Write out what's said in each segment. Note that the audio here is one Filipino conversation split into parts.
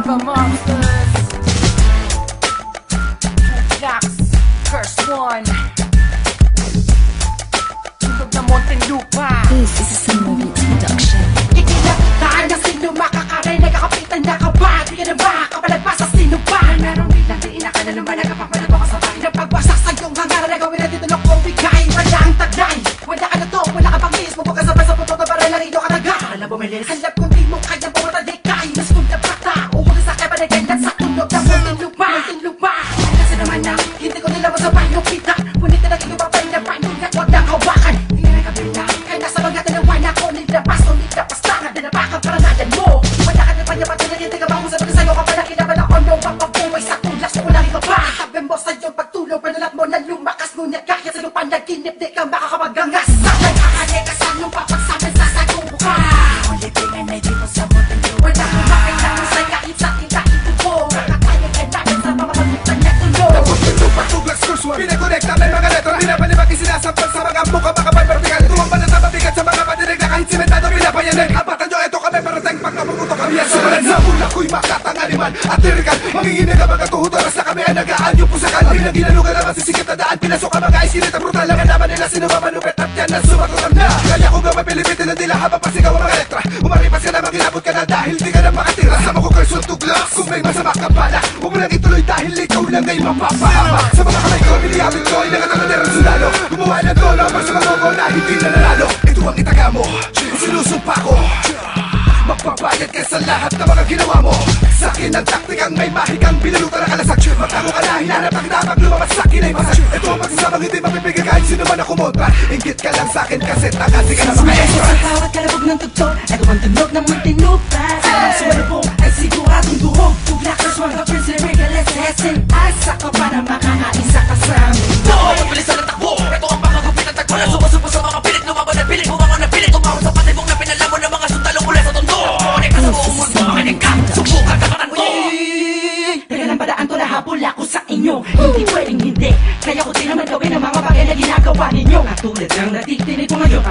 Lava Monsters, Blacks, First One, Tugtog ng Muntinlupa. This is a Sunmovie production. Ikinatahan na sino makakarinig, kakapitan na ka ba? Di ka na ba kapalagpas sa sino ba? Merong bilang diin na ka na naman, nagkapapalad mo ka sa bahay. Napagwasak sa iyong hangaran na gawin na dito ng kubigay. Wala ang taglay, wala ka na to, wala ka pang lis. Mabukasabay sa puto na baril na rin ka taga. Alam bumilis, halap kung di mo kaya bumatadikay. Mas kung na bata, uhuli sa kaya panaganda sa tulog ng Muntinlupa. Muntinlupa, kasi naman na hindi ko nila masabay yung kita. Ngunit na naging babay na panugat, wag nang hawakan. Hindi na kabila, kaya nasa mga dalawa na ko nilabas o nilabas lang. Dinabakan para nadan mo. Wala ka na pa niya patuloy, hindi ka ba kung sabi sa'yo ka pala kinaban ako no. Papabuhay sa tulas, ulari ka pa. Sabi mo sa iyong pagtulog, panalat mo na lumakas. Ngunit kahit sa iyong panaginip, di ka makakapagangas. Nakakahali ka sa iyong papagsabi sa sagong buka. Ulitingan ay dito sa Muntinlupa. Wala kong makita mo sa kahit sa kita ito. Nakatayo ka namin sa pamamagitan na tulog. Muntinlupa, tuglas, kurswa, pinakonekta may mga letra. Pinapalibag isinasampal sa mga muka, makapal vertical. Tumampan at napabigat sa mga padirig na kahit simentado pinapayanig. Apatan nyo, eto kami parateng pag napuputo kami yan sa balan. Sa mula ko'y makatanganiman at lirikan. Manginginig ang mga tuhod, oras na kami ang nagaan yung pusakan. Pinaginalugan na masisikip na daan, pinasok ang mga isinit at brutal. Lang ang naman nila sino mamanupit at yan ang sumakutan na. Kaya kung gawin pilipitin na nila habang pasigaw ang mga letra. Umaripas ka na maginabot ka na dahil di ka na makatira. Sama ko kayo tuglas, kung may masama ka pala huwag mo lang ituloy dahil ikaw lang ay mapapahama. Sa mga kamay ko, piniyapit ko ay nakataladerang sundalo. Gumawa ng golo para sa mga ko na hindi na nanalo. Ito ang itaga mo, sinusumpa ko. Magbabayad ka sa lahat ng mga ginawa mo. Sa akin ang taktikang may mahikang binalutan na kalasag. Magtago ka na, hinanap ang dapat lumabas sa akin ay masag. Ito ang pagsasamang hindi mapipigil kahit sino man ako montra. Inggit ka lang sa akin kasi tagasi ka na mga extra. Sa bawat kalabog ng tugtog, ito ang tunog ng Muntinlupa. Sa mga sumalubong ay siguradong duhog. Tuglakas mga friends na regales lesson. Asa ka pa na makakaisa ka sa amin. Pagbilisan ng takbo, ito ang pakagupit at tagpo na sumusupo sa mga pilit. Lumaban at pilit, bumangon na pilit. Tumawag sa patibong na pinalamon ng mga sundalong mula sa tondo. Kumanik ka sa buong mundo, makinig ka, subukan ka kanan mo. Teka lang padaan to, nahabol ako sa inyo. Hindi pwedeng hindi, kaya ko din naman gawin ang mga bagay na ginagawa ninyo. Katulad ng natitinig ko ngayon,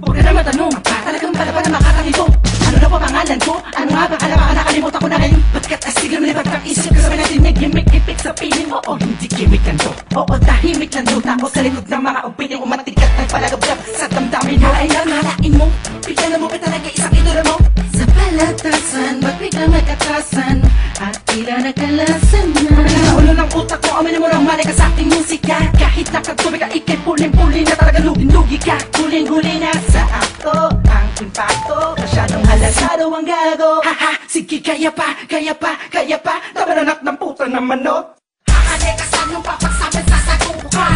huwag na naman tanong, talagang pala pa na makakalito. Ano na pa pangalan ko? Ano nga ba? Alam ka nakalimutan ko na ngayon. Ba't asigang libat ang isip ko sa mga dinig? Gimik-ipik sa piling, oo, hindi gimik lang to. Oo, tahimik lang to. Tapos sa likod ng mga upiling umatikat ng palagablab sa damdamin mo. Ay nangalain mo, bigyan na mo pa talaga isang idura mo. Sa palatasan, magbiglang nagkatasan at tila nagkalasan na. Naulo ng utak ko, amin mo nang mali ka sa aking musika. Kahit nakatubig ka, ikay puling-puli na talaga lugin-lugi ka. Guling-guli na sa ako ang impacto. Masyadong halasado ang gago. Haha, sige kaya pa, kaya pa, kaya pa. Tabaranak ng puta na manok. Hakali ka sa nung papagsabi sa sagong buka.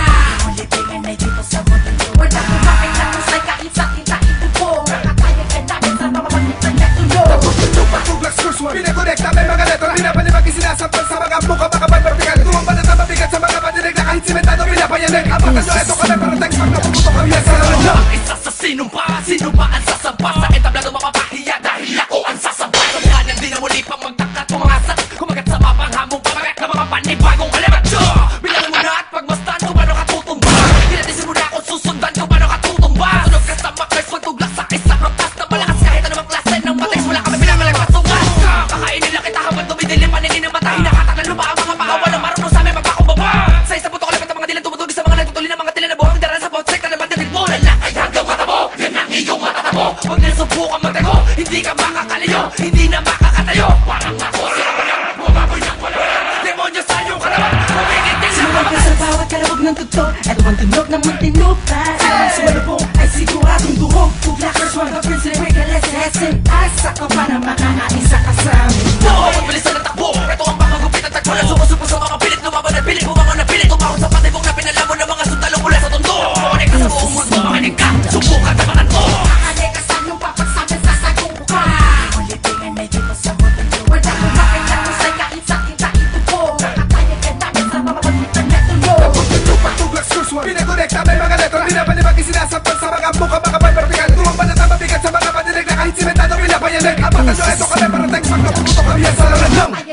Ulitingan ay dito sa Muntinlupa. Wala kong makita mo sa kahit sa kita ito po. Nakatayo ka namin sa pamamagitan na tulog. Muntinlupa, tuglas, kurswa, pinakonekta may mga letra. Pinapalibag isinasampal sa mga muka, makapal vertical. Tumampan at napabigat sa mga padirig na kahit simentado pinapayanig. Apatan nyo, eto kami parateng pag napuputo kami yan sa balan. Isa sa sino ba ang sasampa sa entablado mapapahiya dahil ako ang sasabay. Sa mukha niyang di na muli pang magtakat pumangasak. Kumagat sa mapanghamong pamagat na mga panibagong alimat. Bilangin mo na at pagmastan kung paano ka tutumba. Tinatisin mo na kung susundan kung paano ka tutumba. Sunog ka sa makers, wag tuglas sa isang rampas na malakas kahit anumang klase ng matex. Wala kami pinamalagpas tungas. Kakainin lang kita habang dumidilim paningin ng mata. Hinakatak ng lupa ang mga paawa na marunong sa amin magpakumbaba. Sa isang puto kalapit ang mga dilan tumutugis sa mga nagtutuloy ng mga tila na buhang dara sa bawat sekta naman dagit mo. Lalakay hanggang mata mo, yan ang iyong matatamo. Huwag na subukan magtago, hindi ka makakalayo, hindi na makakatayo. Parang ako sila pa lang, bumaboy ng wala. Demonyo sa iyong katawan, kumikitin sa Sumabay ka sa bawat kalabog ng tugtog. Ito ang tunog ng Muntinlupa. Sa mga sumalubong ay siguradong duhog. Tuglakas mga friends na regales lesson. Asa ka pa na makakaisa ka sa amin. Pagbilisan ng takbo, ito ang pakagupit at tagpo na sumusupo sa mga pilit. Lumaban at pilit, bumangon na pilit. Tumawag sa patibong na pinalamon ng mga sundalong mula sa tondo. Kumanik ka sa buong mundo, makinig ka, subukan ka kanan mo. Hakali ka sa nung papagsabi sa sagong buka. Ulitingan ay dito sa Muntinlupa. Wala kong makita mo sa kahit sa kita ito po. Nakatayo ka namin sa pamamagitan na tulog. Muntinlupa, tuglas, kurswa, pinakonekta may mga letra. Pinapalibag isinasampal sa mga muka, makapal vertical. Tumampan at napabigat sa mga padirig na kahit simentado pinapayanig. Apatan nyo, eto kami parateng pag napuputo kami yan sa balan.